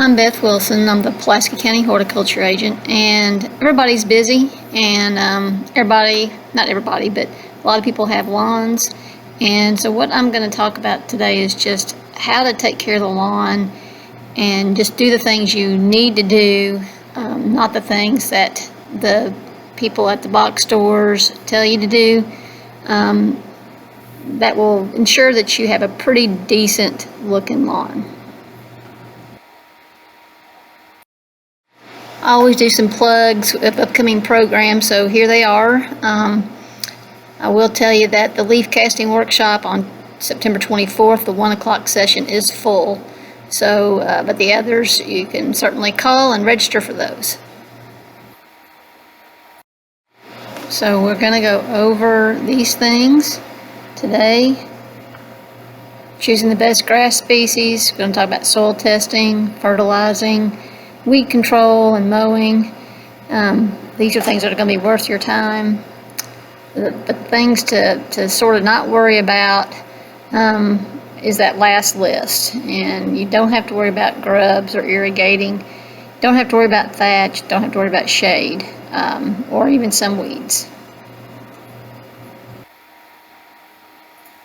I'm Beth Wilson. I'm the Pulaski County Horticulture Agent, and everybody's busy, and not everybody, but a lot of people have lawns. And so what I'm going to talk about today is just how to take care of the lawn and just do the things you need to do, not the things that the people at the box stores tell you to do. That will ensure that you have a pretty decent looking lawn. I always do some plugs of upcoming programs, so here they are. I will tell you that the leaf casting workshop on September 24th, the 1 o'clock session, is full. So, but the others, you can certainly call and register for those. So we're going to go over these things today. Choosing the best grass species. We're going to talk about soil testing, fertilizing, weed control, and mowing. These are things that are going to be worth your time. But things to sort of not worry about is that last list. And you don't have to worry about grubs or irrigating. Don't have to worry about thatch. Don't have to worry about shade or even some weeds.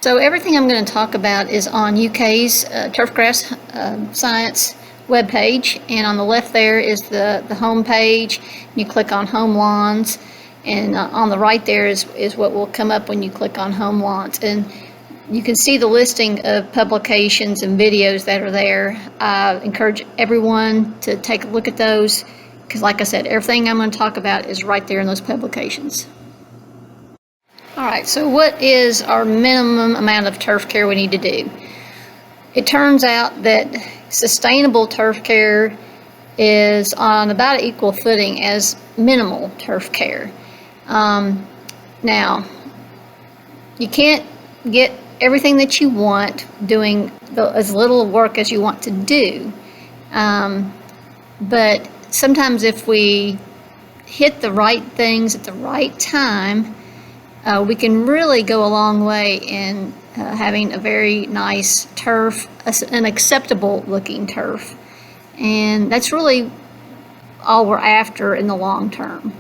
So everything I'm going to talk about is on UK's Turfgrass Science webpage, and on the left there is the home page. You click on home lawns, and on the right there is what will come up when you click on home lawns, and you can see the listing of publications and videos that are there. I encourage everyone to take a look at those, because like I said, everything I'm going to talk about is right there in those publications. Alright, so what is our minimum amount of turf care we need to do? It turns out that sustainable turf care is on about an equal footing as minimal turf care. Now, you can't get everything that you want doing as little work as you want to do. But sometimes if we hit the right things at the right time, we can really go a long way in having a very nice turf, an acceptable looking turf. And that's really all we're after in the long term.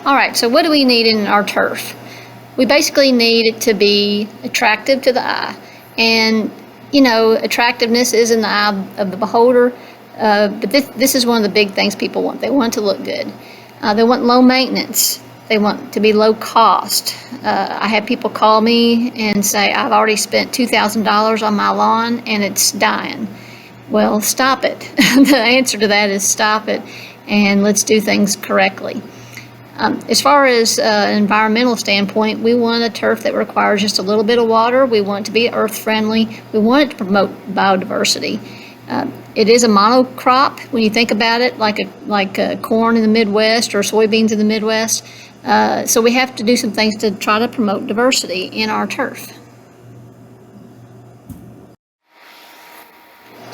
Alright, so what do we need in our turf? We basically need it to be attractive to the eye. And, you know, attractiveness is in the eye of the beholder, but this is one of the big things people want. They want it to look good. They want low maintenance. They want to be low cost. I have people call me and say, I've already spent $2,000 on my lawn and it's dying. Well, stop it. The answer to that is stop it, and let's do things correctly. As far as an environmental standpoint, we want a turf that requires just a little bit of water. We want it to be earth friendly. We want it to promote biodiversity. It is a monocrop when you think about it, like corn in the Midwest or soybeans in the Midwest. So we have to do some things to try to promote diversity in our turf.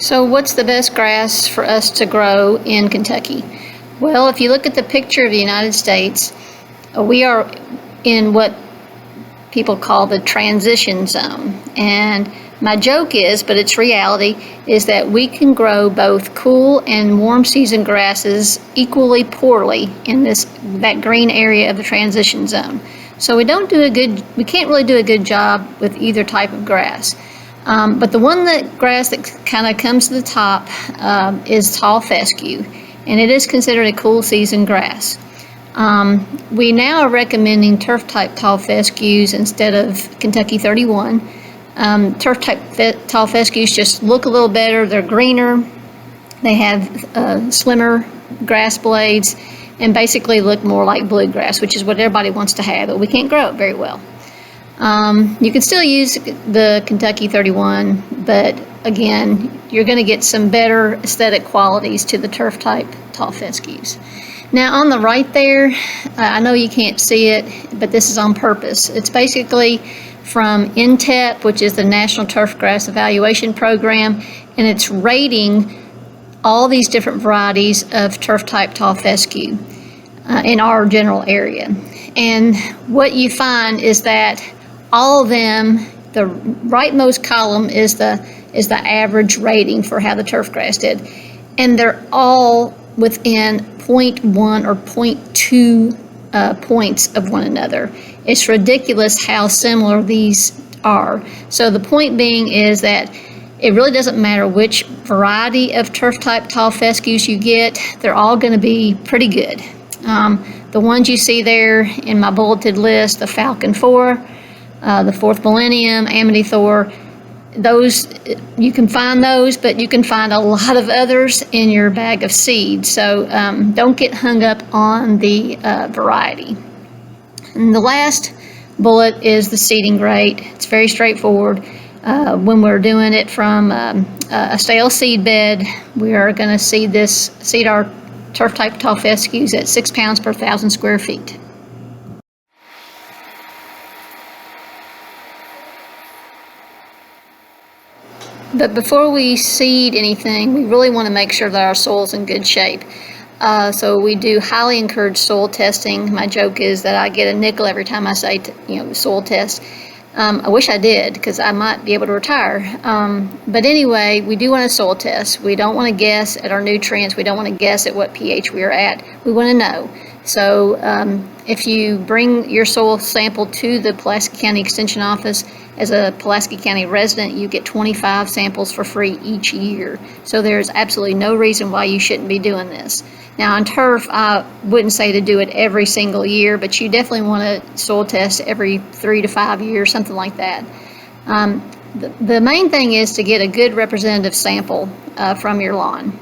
So what's the best grass for us to grow in Kentucky? Well, if you look at the picture of the United States, we are in what people call the transition zone. And my joke is, but it's reality, is that we can grow both cool and warm season grasses equally poorly in that green area of the transition zone. So we can't really do a good job with either type of grass. But the grass that kind of comes to the top is tall fescue. And it is considered a cool season grass. We now are recommending turf type tall fescues instead of Kentucky 31. Turf type tall fescues just look a little better. They're greener. They have slimmer grass blades and basically look more like bluegrass, which is what everybody wants to have, but we can't grow it very well. You can still use the Kentucky 31, but again, you're going to get some better aesthetic qualities to the turf type tall fescues. Now on the right there, I know you can't see it, but this is on purpose. It's basically from NTEP, which is the National Turfgrass Evaluation Program, and it's rating all these different varieties of turf-type tall fescue in our general area. And what you find is that all of them, the rightmost column is the average rating for how the turf grass did. And they're all within 0.1 or 0.2 points of one another. It's ridiculous how similar these are. So the point being is that it really doesn't matter which variety of turf-type tall fescues you get, they're all going to be pretty good. The ones you see there in my bulleted list, the Falcon 4, the Fourth Millennium, Amity Thor, those, you can find those, but you can find a lot of others in your bag of seed. So don't get hung up on the variety. And the last bullet is the seeding rate. It's very straightforward. When we're doing it from a stale seed bed, we are going to seed our turf-type tall fescues at 6 pounds per 1,000 square feet. But before we seed anything, we really want to make sure that our soil's in good shape. So we do highly encourage soil testing. My joke is that I get a nickel every time I say, soil test. I wish I did, because I might be able to retire. But anyway, we do want a soil test. We don't want to guess at our nutrients. We don't want to guess at what pH we are at. We want to know. So if you bring your soil sample to the Pulaski County Extension Office as a Pulaski County resident, you get 25 samples for free each year. So there's absolutely no reason why you shouldn't be doing this. Now on turf, I wouldn't say to do it every single year, but you definitely want to soil test every 3 to 5 years, something like that. The main thing is to get a good representative sample from your lawn.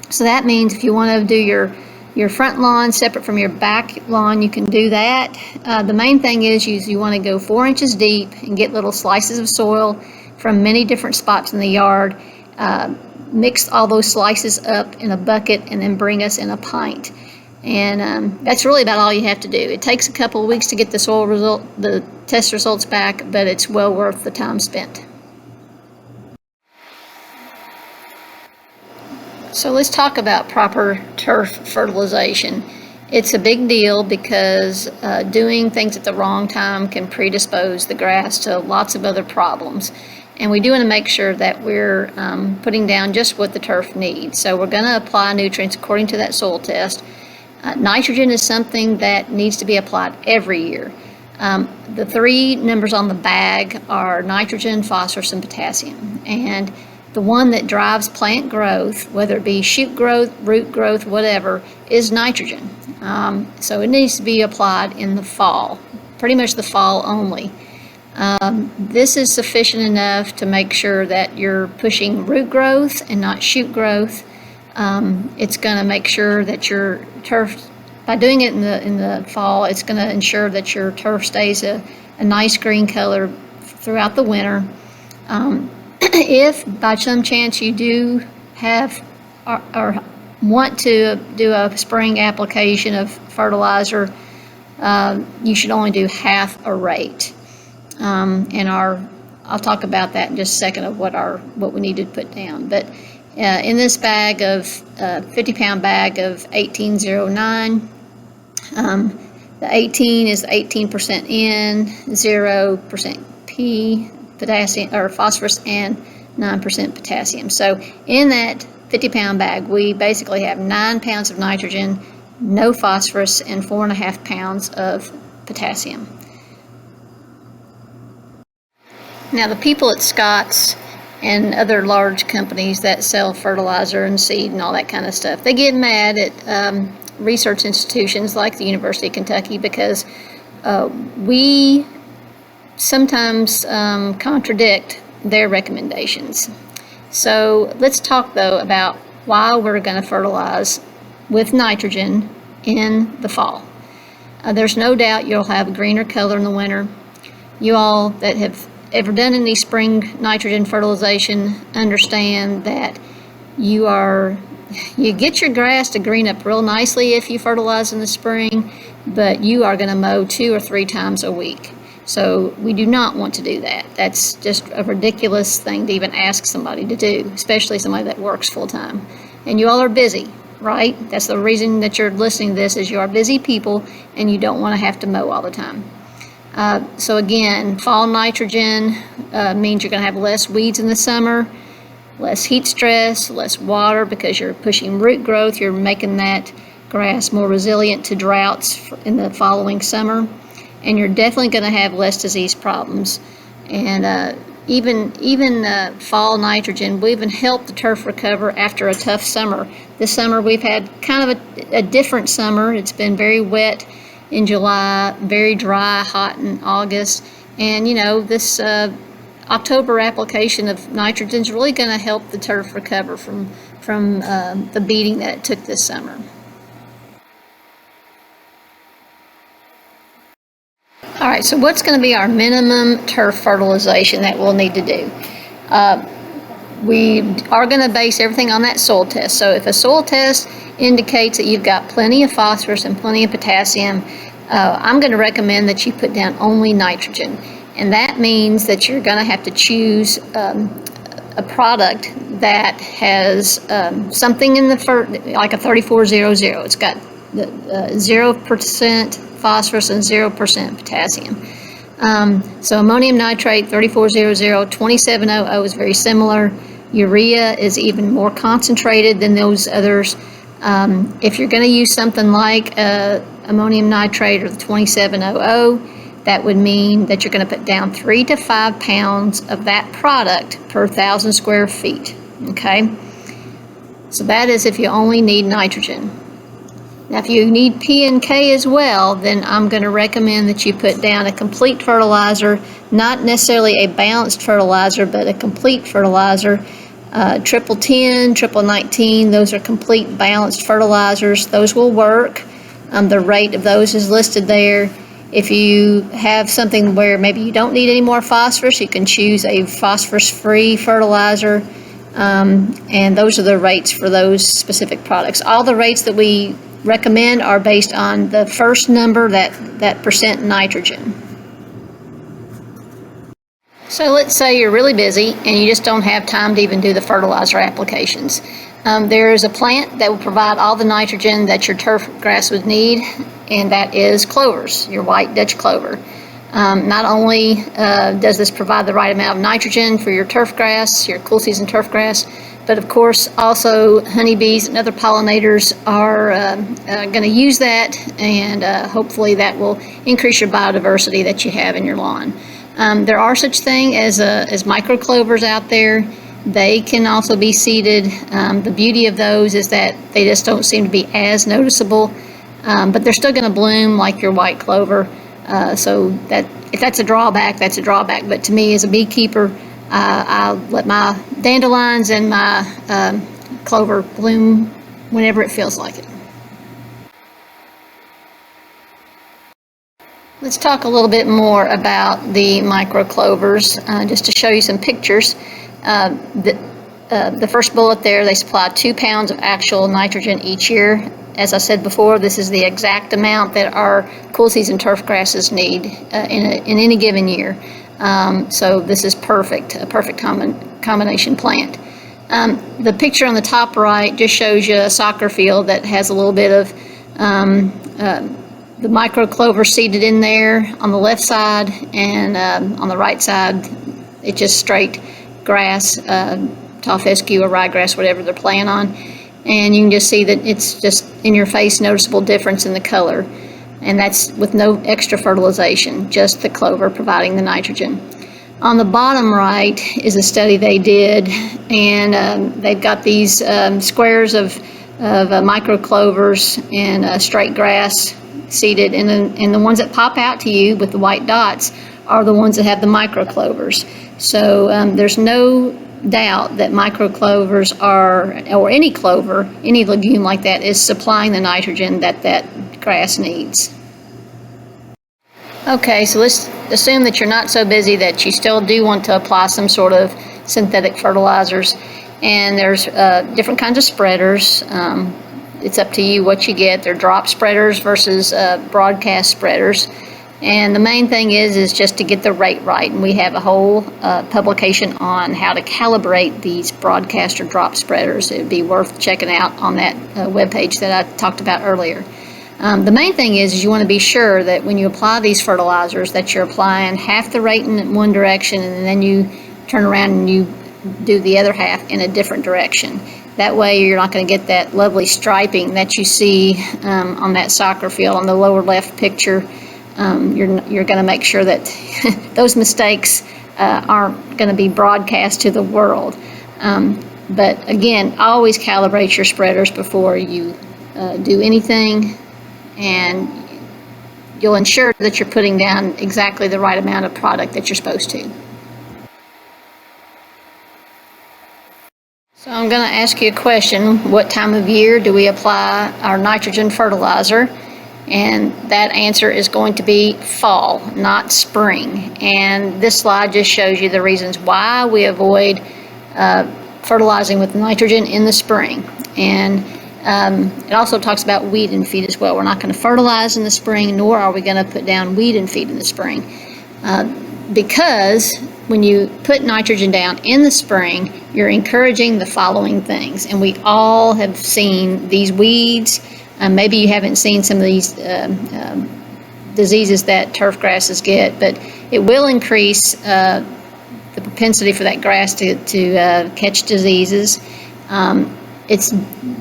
So that means if you want to do your front lawn separate from your back lawn, you can do that. The main thing is you want to go 4 inches deep and get little slices of soil from many different spots in the yard. Mix all those slices up in a bucket and then bring us in a pint. And that's really about all you have to do. It takes a couple of weeks to get the test results back, but it's well worth the time spent. So let's talk about proper turf fertilization. It's a big deal because doing things at the wrong time can predispose the grass to lots of other problems. And we do want to make sure that we're putting down just what the turf needs. So we're going to apply nutrients according to that soil test. Nitrogen is something that needs to be applied every year. The 3 numbers on the bag are nitrogen, phosphorus, and potassium. And the one that drives plant growth, whether it be shoot growth, root growth, whatever, is nitrogen. So it needs to be applied in the fall, pretty much the fall only. This is sufficient enough to make sure that you're pushing root growth and not shoot growth. It's going to make sure that your turf, by doing it in the fall, it's going to ensure that your turf stays a nice green color throughout the winter. If by some chance you do have or want to do a spring application of fertilizer, you should only do half a rate. I'll talk about that in just a second of what we need to put down. But in this bag of 50-pound bag of 1809, the 18 is 18% N, 0% P, potassium or phosphorus, and 9% potassium. So in that 50-pound bag, we basically have 9 pounds of nitrogen, no phosphorus, and 4.5 pounds of potassium. Now the people at Scott's and other large companies that sell fertilizer and seed and all that kind of stuff, they get mad at research institutions like the University of Kentucky because we sometimes contradict their recommendations. So let's talk though about why we're going to fertilize with nitrogen in the fall. There's no doubt you'll have a greener color in the winter. You all that have ever done any spring nitrogen fertilization understand that you get your grass to green up real nicely if you fertilize in the spring, but you are going to mow 2 or 3 times a week. So we do not want to do that. That's just a ridiculous thing to even ask somebody to do, especially somebody that works full time. And you all are busy, right? That's the reason that you're listening to this, is you are busy people and you don't want to have to mow all the time. So again, fall nitrogen means you're going to have less weeds in the summer, less heat stress, less water, because you're pushing root growth. You're making that grass more resilient to droughts in the following summer. And you're definitely going to have less disease problems. And even fall nitrogen will even help the turf recover after a tough summer. This summer we've had kind of a different summer. It's been very wet in July, very dry, hot in August. And this October application of nitrogen is really going to help the turf recover from the beating that it took this summer. All right, so what's going to be our minimum turf fertilization that we'll need to do? We are going to base everything on that soil test. So if a soil test indicates that you've got plenty of phosphorus and plenty of potassium, I'm going to recommend that you put down only nitrogen. And that means that you're going to have to choose a product that has something in like a 3400. It's got 0% phosphorus and 0% potassium. So ammonium nitrate 3400, 2700 is very similar. Urea is even more concentrated than those others. If you're going to use something like ammonium nitrate or the 2700, that would mean that you're going to put down 3 to 5 pounds of that product per 1,000 square feet. Okay? So that is if you only need nitrogen. Now, if you need P and K as well, then I'm going to recommend that you put down a complete fertilizer, not necessarily a balanced fertilizer, but a complete fertilizer. Triple 10, triple 19, those are complete balanced fertilizers. Those will work. The rate of those is listed there. If you have something where maybe you don't need any more phosphorus, you can choose a phosphorus-free fertilizer. And those are the rates for those specific products. All the rates that we recommend are based on the first number, that percent nitrogen. So let's say you're really busy and you just don't have time to even do the fertilizer applications. There is a plant that will provide all the nitrogen that your turf grass would need, and that is clovers, your white Dutch clover. Not only does this provide the right amount of nitrogen for your turf grass, your cool season turf grass, but of course also honeybees and other pollinators are going to use that, and hopefully that will increase your biodiversity that you have in your lawn. There are such things as micro clovers out there. They can also be seeded. The beauty of those is that they just don't seem to be as noticeable, but they're still going to bloom like your white clover. So that if that's a drawback, that's a drawback. But to me, as a beekeeper, I let my dandelions and my clover bloom whenever it feels like it. Let's talk a little bit more about the micro clovers, just to show you some pictures. The first bullet there, they supply 2 pounds of actual nitrogen each year. As I said before, this is the exact amount that our cool season turf grasses need in any given year. So this is perfect, a perfect combination plant. The picture on the top right just shows you a soccer field that has a little bit of the micro clover seeded in there on the left side, and on the right side it's just straight grass, tall fescue or ryegrass, whatever they're playing on. And you can just see that it's just in your face noticeable difference in the color, and that's with no extra fertilization, just the clover providing the nitrogen. On the bottom right is a study they did, and they've got these squares of micro clovers and straight grass seeded, and the ones that pop out to you with the white dots are the ones that have the micro clovers. So there's no doubt that micro clovers are, or any clover, any legume like that, is supplying the nitrogen that grass needs. Okay, so let's assume that you're not so busy that you still do want to apply some sort of synthetic fertilizers, and there's different kinds of spreaders. It's up to you what you get. They're drop spreaders versus broadcast spreaders. And the main thing is just to get the rate right. And we have a whole publication on how to calibrate these broadcaster drop spreaders. It would be worth checking out on that webpage that I talked about earlier. The main thing is you want to be sure that when you apply these fertilizers that you're applying half the rate in one direction, and then you turn around and you do the other half in a different direction. That way you're not going to get that lovely striping that you see on that soccer field on the lower left picture. You're going to make sure that those mistakes aren't going to be broadcast to the world. But again, always calibrate your spreaders before you do anything, and you'll ensure that you're putting down exactly the right amount of product that you're supposed to. So I'm going to ask you a question. What time of year do we apply our nitrogen fertilizer? And that answer is going to be fall, not spring. And this slide just shows you the reasons why we avoid fertilizing with nitrogen in the spring. And it also talks about weed and feed as well. We're not going to fertilize in the spring, nor are we going to put down weed and feed in the spring. Because when you put nitrogen down in the spring, you're encouraging the following things. And we all have seen these weeds. Maybe you haven't seen some of these diseases that turf grasses get, but it will increase the propensity for that grass to catch diseases. It's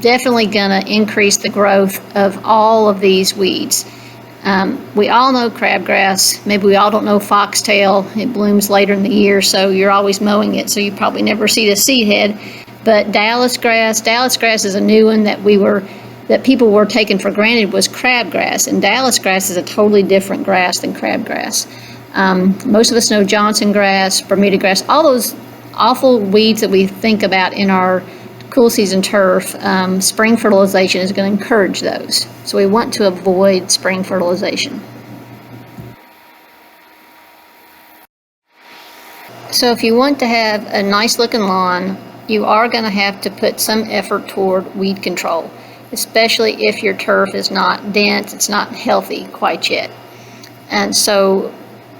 definitely going to increase the growth of all of these weeds. We all know crabgrass. Maybe we all don't know foxtail. It blooms later in the year, so you're always mowing it, so you probably never see the seed head. But Dallas grass is a new one that people were taking for granted was crabgrass, and Dallas grass is a totally different grass than crabgrass. Most of us know Johnson grass, Bermuda grass, all those awful weeds that we think about in our cool season turf. Spring fertilization is going to encourage those. So we want to avoid spring fertilization. So if you want to have a nice looking lawn, you are going to have to put some effort toward weed control, especially if your turf is not dense, it's not healthy quite yet. And so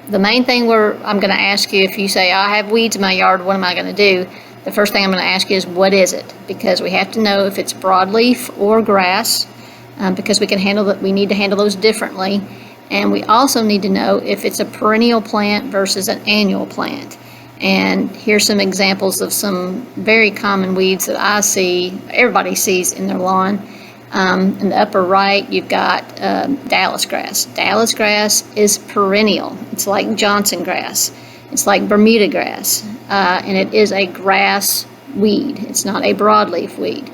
the main thing I'm going to ask you, if you say, I have weeds in my yard, what am I going to do? The first thing I'm going to ask you is, what is it? Because we have to know if it's broadleaf or grass, because we need to handle those differently. And we also need to know if it's a perennial plant versus an annual plant. And here's some examples of some very common weeds that I see, everybody sees in their lawn. In the upper right, you've got Dallas grass. Dallas grass is perennial. It's like Johnson grass. It's like Bermuda grass. And it is a grass weed. It's not a broadleaf weed.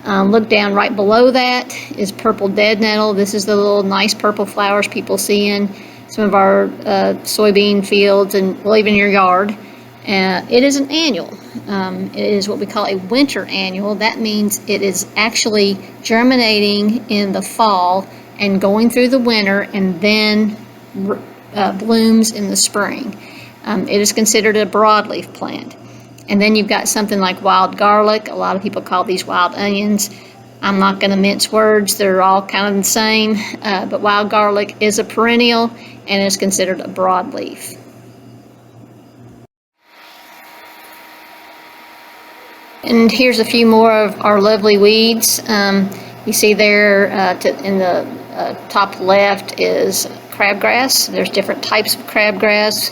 Look down right below that is purple dead nettle. This is the little nice purple flowers people see in some of our soybean fields and well, even your yard. It is an annual. It is what we call a winter annual. That means it is actually germinating in the fall and going through the winter and then blooms in the spring. It is considered a broadleaf plant. And then you've got something like wild garlic. A lot of people call these wild onions. I'm not going to mince words. They're all kind of the same. But wild garlic is a perennial and is considered a broadleaf. And here's a few more of our lovely weeds. You see there in the top left is crabgrass. There's different types of crabgrass.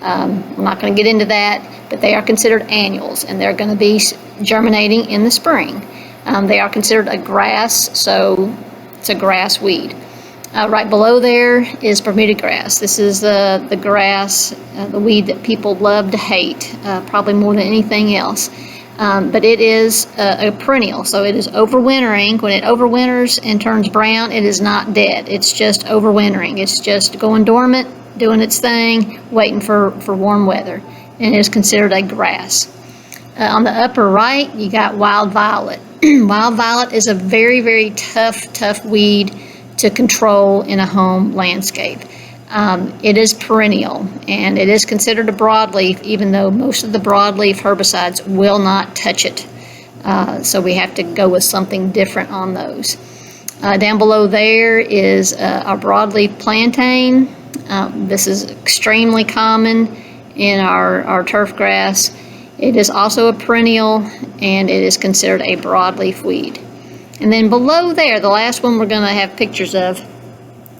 I'm not going to get into that, but they are considered annuals, and they're going to be germinating in the spring. They are considered a grass, so it's a grass weed. Right below there is Bermuda grass. This is the grass, the weed that people love to hate, probably more than anything else. But it is a perennial, so it is overwintering. When it overwinters and turns brown, it is not dead. It's just overwintering. It's just going dormant, doing its thing, waiting for warm weather, and it is considered a grass. On the upper right, you got wild violet. Wild violet is a very, very tough weed to control in a home landscape. It is perennial, and it is considered a broadleaf, even though most of the broadleaf herbicides will not touch it. So we have to go with something different on those. Down below there is our broadleaf plantain. This is extremely common in our turf grass. It is also a perennial, and it is considered a broadleaf weed. And then below there, the last one we're going to have pictures of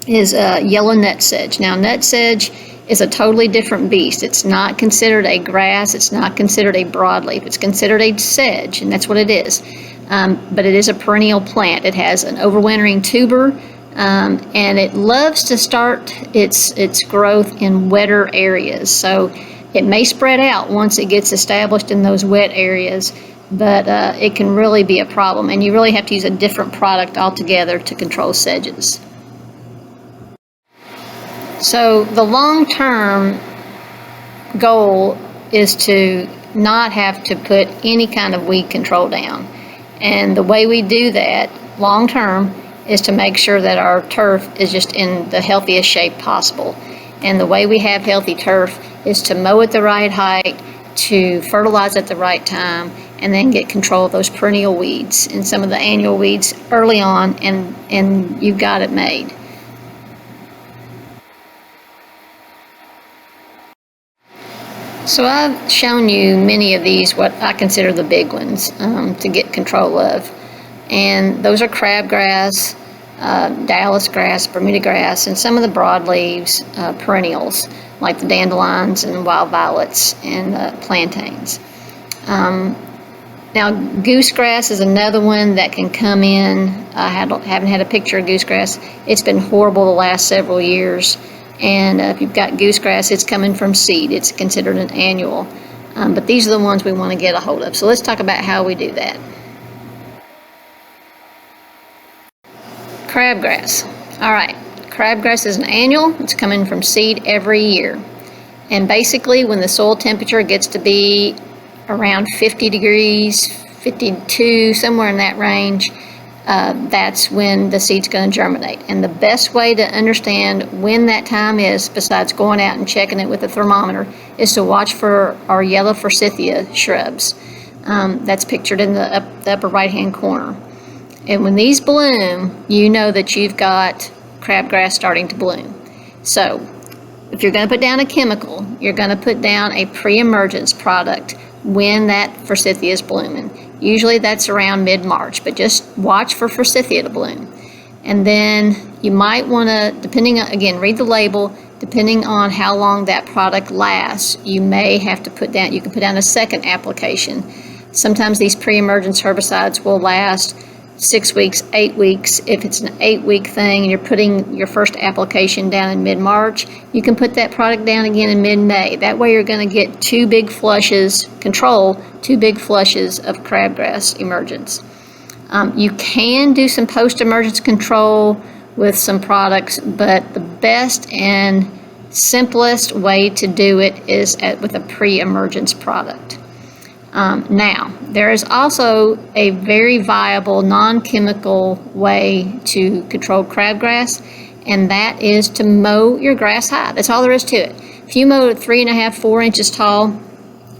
is yellow nutsedge. Now, nutsedge is a totally different beast. It's not considered a grass. It's not considered a broadleaf. It's considered a sedge, and that's what it is. But it is a perennial plant. It has an overwintering tuber, and it loves to start its growth in wetter areas. So it may spread out once it gets established in those wet areas, but it can really be a problem, and you really have to use a different product altogether to control sedges. So the long-term goal is to not have to put any kind of weed control down. And the way we do that long-term is to make sure that our turf is just in the healthiest shape possible. And the way we have healthy turf is to mow at the right height, to fertilize at the right time, and then get control of those perennial weeds and some of the annual weeds early on, and you've got it made. So I've shown you many of these, what I consider the big ones, to get control of. And those are crabgrass, Dallas grass, Bermuda grass, and some of the broadleaves, perennials, like the dandelions and wild violets and plantains. Now, goosegrass is another one that can come in. I haven't had a picture of goosegrass. It's been horrible the last several years. And if you've got goosegrass, it's coming from seed. It's considered an annual. But these are the ones we want to get a hold of. So let's talk about how we do that. Crabgrass. All right, crabgrass is an annual. It's coming from seed every year. And basically, when the soil temperature gets to be around 50 degrees, 52, somewhere in that range, that's when the seed's going to germinate. And the best way to understand when that time is, besides going out and checking it with a thermometer, is to watch for our yellow forsythia shrubs. That's pictured in the upper right-hand corner. And when these bloom, you know that you've got crabgrass starting to bloom. So if you're going to put down a chemical, you're going to put down a pre-emergence product when that forsythia is blooming. Usually that's around mid-March, but just watch for forsythia to bloom. And then you might want to, depending on, again, read the label, depending on how long that product lasts, you may have to put down, you can put down a second application. Sometimes these pre-emergence herbicides will last 6 weeks, 8 weeks. If it's an 8-week thing and you're putting your first application down in mid-March, you can put that product down again in mid-May. That way you're going to get 2 big flushes, 2 big flushes of crabgrass emergence. You can do some post-emergence control with some products, but the best and simplest way to do it is with a pre-emergence product. Now, there is also a very viable non-chemical way to control crabgrass, and that is to mow your grass high. That's all there is to it. If you mow it 3.5, 4 inches tall,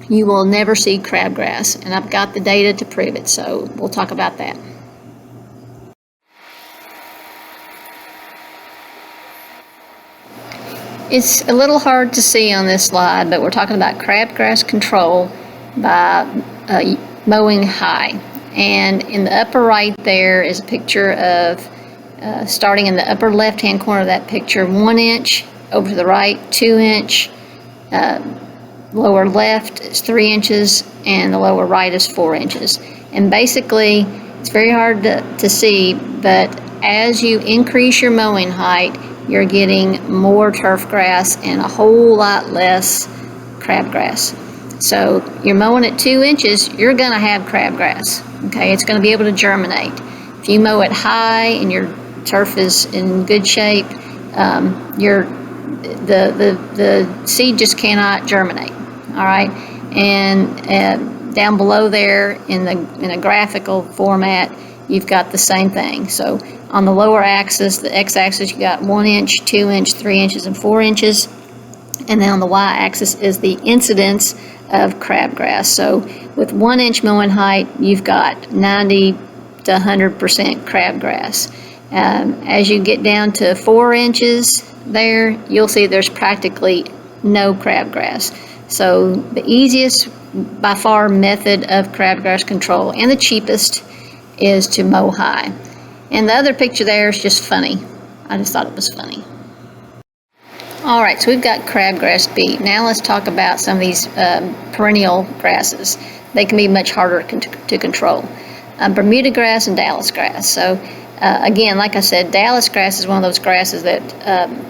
you will never see crabgrass, and I've got the data to prove it, so we'll talk about that. It's a little hard to see on this slide, but we're talking about Crabgrass Control by Mowing high. And in the upper right there is a picture of, starting in the upper left-hand corner of that picture, 1 inch, over to the right, 2 inch, lower left is 3 inches, and the lower right is 4 inches. And basically, it's very hard to see, but as you increase your mowing height, you're getting more turf grass and a whole lot less crabgrass. So you're mowing at 2 inches, you're going to have crabgrass. Okay, it's going to be able to germinate. If you mow it high and your turf is in good shape, the seed just cannot germinate. All right, and down below there in a graphical format, you've got the same thing. So on the lower axis, the x-axis, you got 1 inch, 2 inch, 3 inches, and 4 inches. And then on the y-axis is the incidence of crabgrass. So with 1 inch mowing height, you've got 90 to 100% crabgrass. As you get down to 4 inches, there, you'll see there's practically no crabgrass. So the easiest by far method of crabgrass control, and the cheapest, is to mow high. And the other picture there is just funny. I just thought it was funny. All right, so we've got crabgrass beat. Now let's talk about some of these perennial grasses. They can be much harder to control. Bermuda grass and Dallas grass. So again, like I said, Dallas grass is one of those grasses that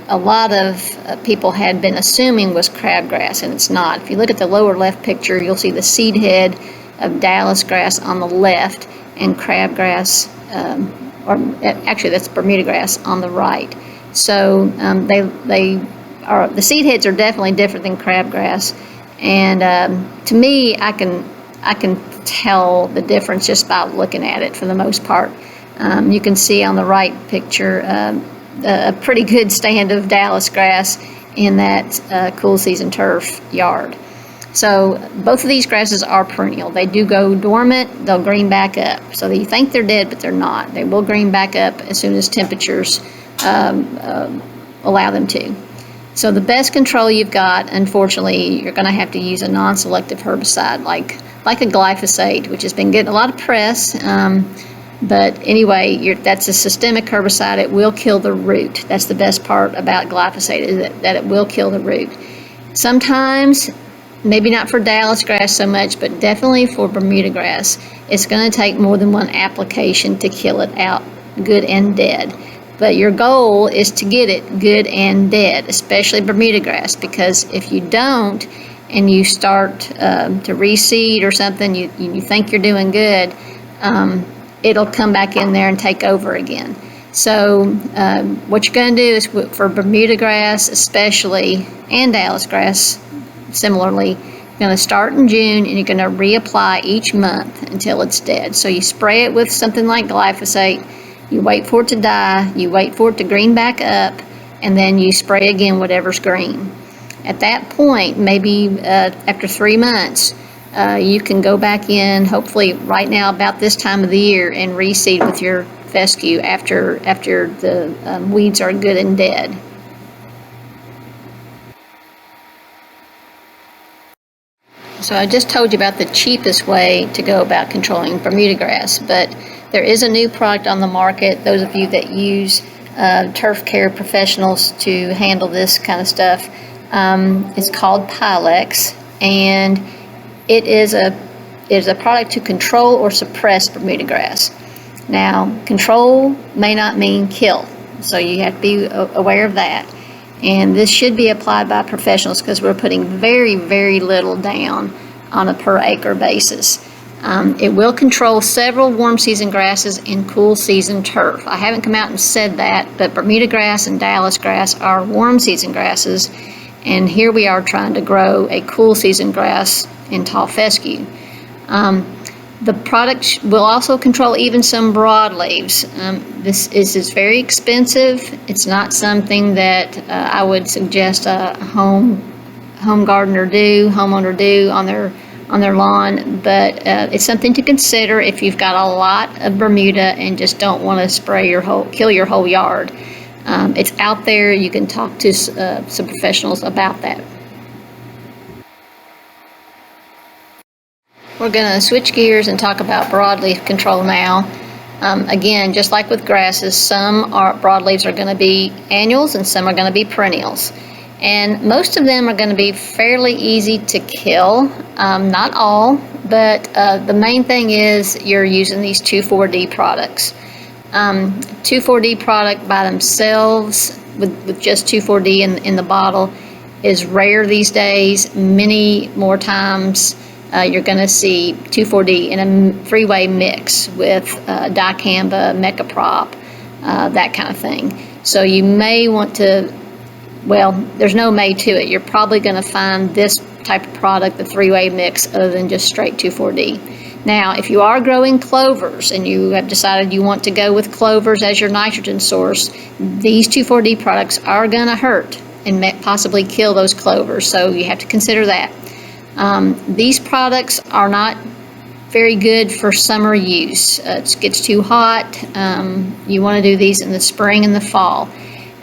a lot of people had been assuming was crabgrass, and it's not. If you look at the lower left picture, you'll see the seed head of Dallas grass on the left and crabgrass, or actually that's Bermuda grass, on the right. So the seed heads are definitely different than crabgrass, and to me, I can tell the difference just by looking at it for the most part. You can see on the right picture a pretty good stand of Dallas grass in that cool season turf yard. So both of these grasses are perennial. They do go dormant, they'll green back up. So you think they're dead, but they're not. They will green back up as soon as temperatures allow them to. So the best control you've got, unfortunately, you're going to have to use a non-selective herbicide like a glyphosate, which has been getting a lot of press. But anyway, that's a systemic herbicide. It will kill the root. That's the best part about glyphosate, is that it will kill the root. Sometimes, maybe not for Dallas grass so much, but definitely for Bermuda grass, it's going to take more than one application to kill it out good and dead. But your goal is to get it good and dead, especially Bermuda grass, because if you don't and you start to reseed or something, you think you're doing good, it'll come back in there and take over again. So what you're going to do is, for Bermuda grass especially, and Dallas grass similarly, you're going to start in June and you're going to reapply each month until it's dead. So you spray it with something like glyphosate, you wait for it to die, you wait for it to green back up, and then you spray again whatever's green. At that point, maybe after 3 months, you can go back in, hopefully right now about this time of the year, and reseed with your fescue after the weeds are good and dead. So I just told you about the cheapest way to go about controlling Bermuda grass, but there is a new product on the market. Those of you that use turf care professionals to handle this kind of stuff, it's called Pilex, and it is a product to control or suppress Bermuda grass. Now, control may not mean kill, so you have to be aware of that. And this should be applied by professionals because we're putting very, very little down on a per acre basis. It will control several warm season grasses and cool season turf. I haven't come out and said that, but Bermuda grass and Dallas grass are warm season grasses, and here we are trying to grow a cool season grass in tall fescue. The product will also control even some broadleaves. This is very expensive. It's not something that I would suggest a homeowner do on their lawn, but it's something to consider if you've got a lot of Bermuda and just don't want to kill your whole yard. It's out there. You can talk to some professionals about that. We're going to switch gears and talk about broadleaf control now. Again, just like with grasses, some broadleaves are going to be annuals and some are going to be perennials. And most of them are going to be fairly easy to kill. Not all, but the main thing is you're using these 2,4-D products. 2,4-D product by themselves, with just 2,4-D in the bottle, is rare these days. Many more times you're going to see 2,4-D in a 3-way mix with dicamba, mecaprop, that kind of thing. So you may want to, well, there's no may to it. You're probably going to find this type of product, the 3-way mix, other than just straight 2,4-D. Now, if you are growing clovers and you have decided you want to go with clovers as your nitrogen source, these 2,4-D products are going to hurt and possibly kill those clovers, so you have to consider that. These products are not very good for summer use. It gets too hot. You want to do these in the spring and the fall.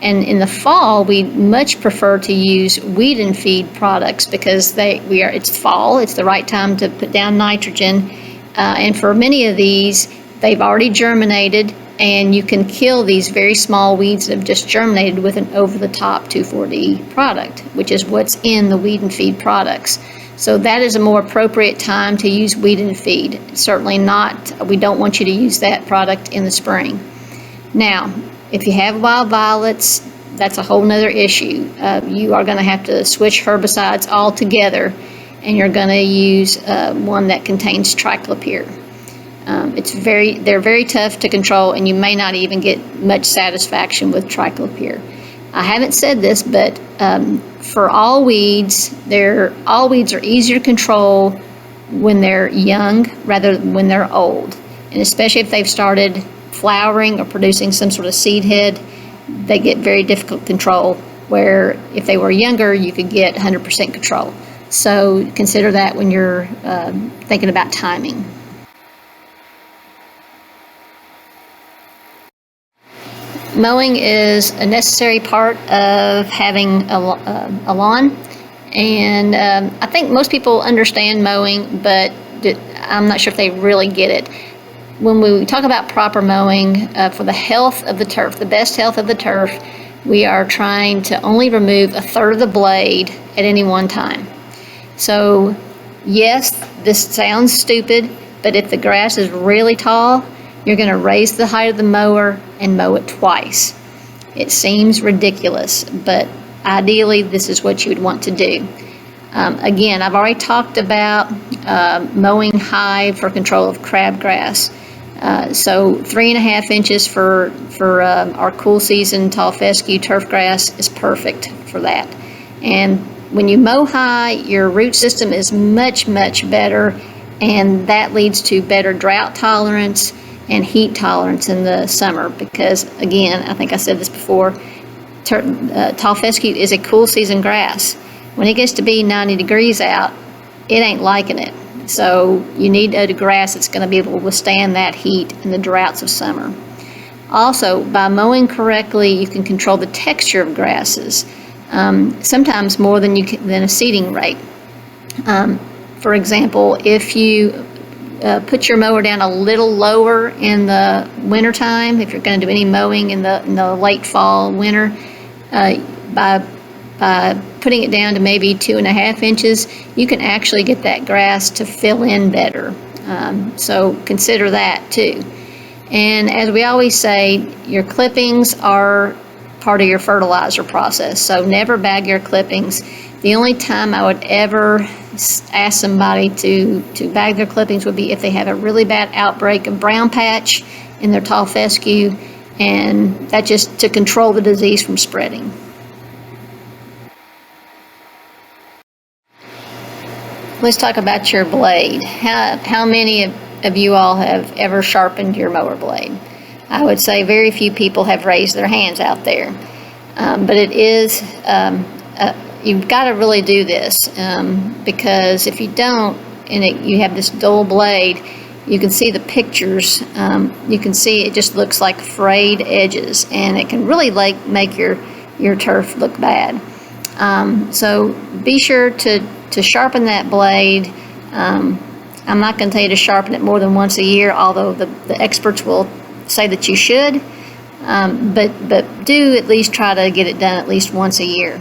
And in the fall, we much prefer to use weed and feed products because it's fall, it's the right time to put down nitrogen. And for many of these, they've already germinated, and you can kill these very small weeds that have just germinated with an over-the-top 2,4-D product, which is what's in the weed and feed products. So that is a more appropriate time to use weed and feed. Certainly not, we don't want you to use that product in the spring. Now, if you have wild violets, that's a whole nother issue. You are going to have to switch herbicides altogether, and you're going to use one that contains triclopyr. They're very tough to control, and you may not even get much satisfaction with triclopyr. I haven't said this, but for all weeds are easier to control when they're young rather than when they're old, and especially if they've started flowering or producing some sort of seed head, they get very difficult to control, where if they were younger, you could get 100% control. So consider that when you're thinking about timing. Mowing is a necessary part of having a lawn, and I think most people understand mowing, but I'm not sure if they really get it. When we talk about proper mowing, for the health of the turf, the best health of the turf, we are trying to only remove a third of the blade at any one time. So yes, this sounds stupid, but if the grass is really tall, you're going to raise the height of the mower and mow it twice. It seems ridiculous, but ideally this is what you would want to do. Again, I've already talked about mowing high for control of crabgrass. So 3.5 inches for our cool season tall fescue turf grass is perfect for that. And when you mow high, your root system is much better, and that leads to better drought tolerance and heat tolerance in the summer, because again, I think I said this before, tall fescue is a cool season grass. When it gets to be 90 degrees out, it ain't liking it. So you need a grass that's going to be able to withstand that heat and the droughts of summer. Also, by mowing correctly, you can control the texture of grasses, sometimes more than a seeding rate. For example, if you put your mower down a little lower in the wintertime, if you're going to do any mowing in the late fall, winter, by putting it down to maybe 2.5 inches, you can actually get that grass to fill in better. So consider that too. And as we always say, your clippings are part of your fertilizer process, so never bag your clippings. The only time I would ever ask somebody to bag their clippings would be if they have a really bad outbreak of brown patch in their tall fescue, and that just to control the disease from spreading. Let's talk about your blade. How many of you all have ever sharpened your mower blade? I would say very few people have raised their hands out there. But it is, you've got to really do this, because if you don't, and you have this dull blade, you can see the pictures, you can see it just looks like frayed edges, and it can really make your turf look bad. So be sure to sharpen that blade. I'm not going to tell you to sharpen it more than once a year, although the experts will say that you should, but do at least try to get it done at least once a year.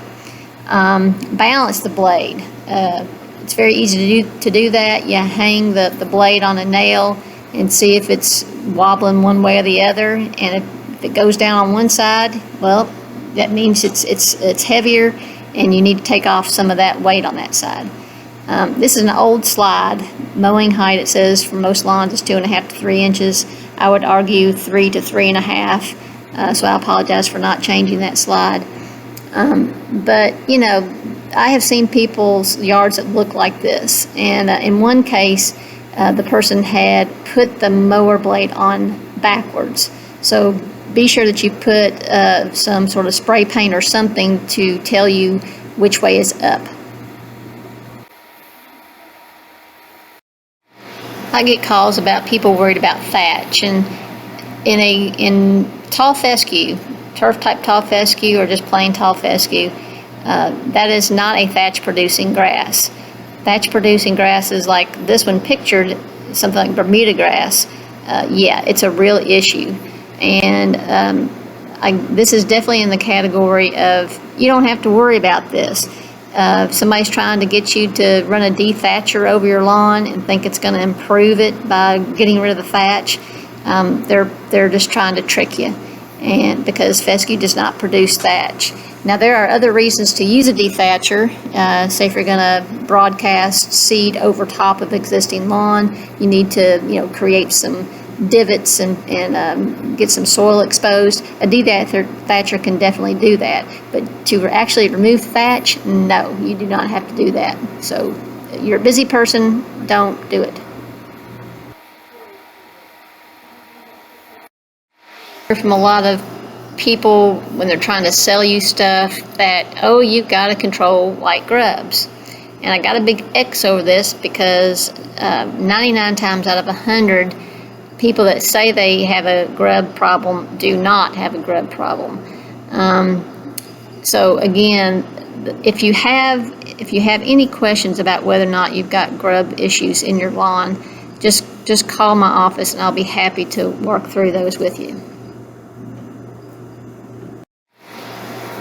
Balance the blade. It's very easy to do that. You hang the blade on a nail and see if it's wobbling one way or the other, and if it goes down on one side, well, that means it's heavier, and you need to take off some of that weight on that side. This is an old slide. Mowing height, it says for most lawns is 2.5 to 3 inches. I would argue 3 to 3.5. So I apologize for not changing that slide. But you know, I have seen people's yards that look like this, and in one case, the person had put the mower blade on backwards. So be sure that you put some sort of spray paint or something to tell you which way is up. I get calls about people worried about thatch, and in tall fescue, turf type tall fescue or just plain tall fescue, that is not a thatch producing grass. Thatch producing grasses like this one pictured, something like Bermuda grass, yeah, it's a real issue. And this is definitely in the category of you don't have to worry about this. If somebody's trying to get you to run a dethatcher over your lawn and think it's going to improve it by getting rid of the thatch, they're just trying to trick you, and because fescue does not produce thatch. Now there are other reasons to use a dethatcher. Say if you're going to broadcast seed over top of existing lawn, you need to create some divots and get some soil exposed. A dethatcher can definitely do that, but to actually remove thatch, no, you do not have to do that. So you're a busy person, don't do it. From a lot of people when they're trying to sell you stuff that, oh, you've got to control white grubs. And I got a big X over this because 99 times out of 100, people that say they have a grub problem do not have a grub problem. So again, if you have any questions about whether or not you've got grub issues in your lawn, just call my office and I'll be happy to work through those with you.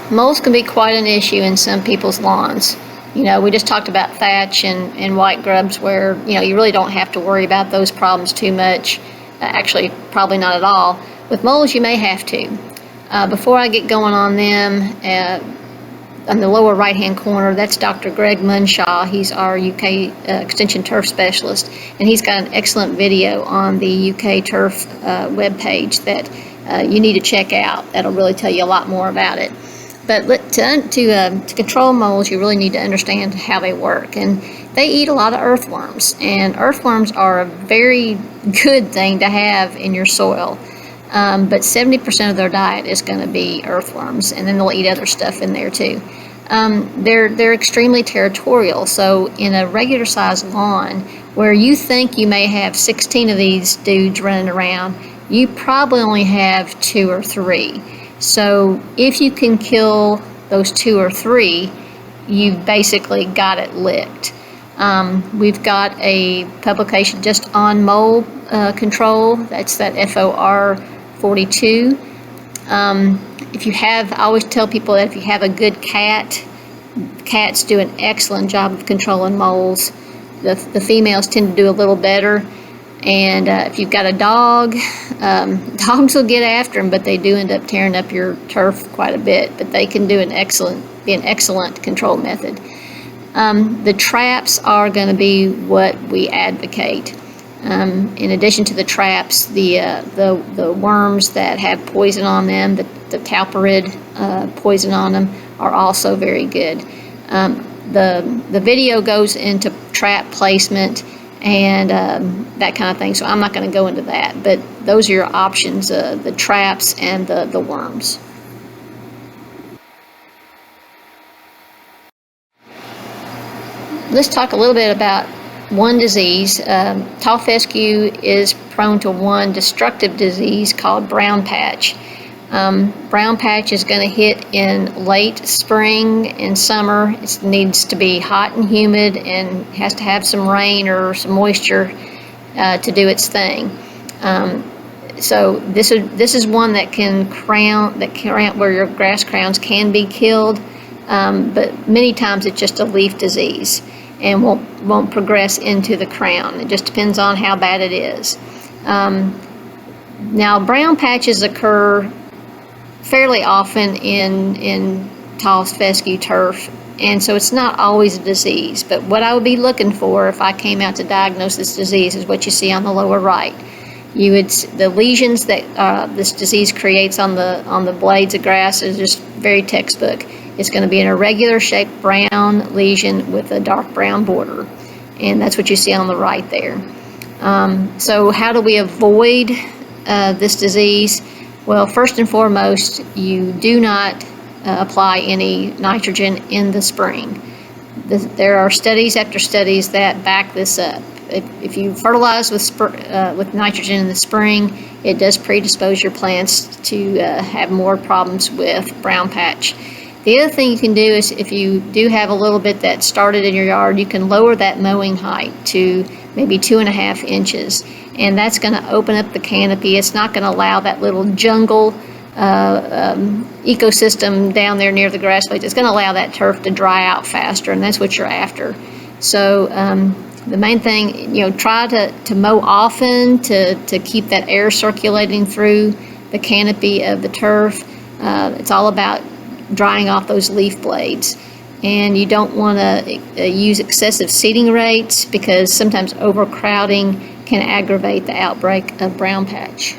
Moles can be quite an issue in some people's lawns. We just talked about thatch and white grubs where, you really don't have to worry about those problems too much. Actually, probably not at all. With moles, you may have to. Before I get going on them, on the lower right-hand corner, that's Dr. Greg Munshaw. He's our UK Extension Turf Specialist, and he's got an excellent video on the UK Turf webpage that you need to check out. That'll really tell you a lot more about it. But to control moles, you really need to understand how they work. And they eat a lot of earthworms. And earthworms are a very good thing to have in your soil. But 70% of their diet is going to be earthworms. And then they'll eat other stuff in there too. They're extremely territorial. So in a regular sized lawn where you think you may have 16 of these dudes running around, you probably only have 2 or 3. So if you can kill those 2 or 3, you've basically got it licked. We've got a publication just on mole control. That's that FOR 42. I always tell people that if you have a good cat, cats do an excellent job of controlling moles. The females tend to do a little better. And if you've got a dog, dogs will get after them, but they do end up tearing up your turf quite a bit. But they can be an excellent control method. The traps are going to be what we advocate. In addition to the traps, the worms that have poison on them, the cowperid poison on them, are also very good. The video goes into trap placement and that kind of thing, so I'm not going to go into that, but those are your options, the traps and the worms. Let's talk a little bit about one disease. Tall fescue is prone to one destructive disease called brown patch. Brown patch is going to hit in late spring and summer. It needs to be hot and humid and has to have some rain or some moisture to do its thing. So this is one that can where your grass crowns can be killed, but many times it's just a leaf disease and won't progress into the crown. It just depends on how bad it is. Now brown patches occur fairly often in tall fescue turf, and so it's not always a disease. But what I would be looking for if I came out to diagnose this disease is what you see on the lower right. The lesions that this disease creates on the blades of grass is just very textbook. It's going to be an irregular shaped brown lesion with a dark brown border, and that's what you see on the right there. So how do we avoid this disease? Well, first and foremost, you do not apply any nitrogen in the spring. There are studies after studies that back this up. if you fertilize with nitrogen in the spring, it does predispose your plants to have more problems with brown patch. The other thing you can do is, if you do have a little bit that started in your yard, you can lower that mowing height to maybe 2.5 inches, and that's going to open up the canopy. It's not going to allow that little jungle ecosystem down there near the grass blades. It's going to allow that turf to dry out faster, and that's what you're after. So the main thing, try to mow often to keep that air circulating through the canopy of the turf. It's all about drying off those leaf blades. And you don't want to use excessive seeding rates, because sometimes overcrowding can aggravate the outbreak of brown patch.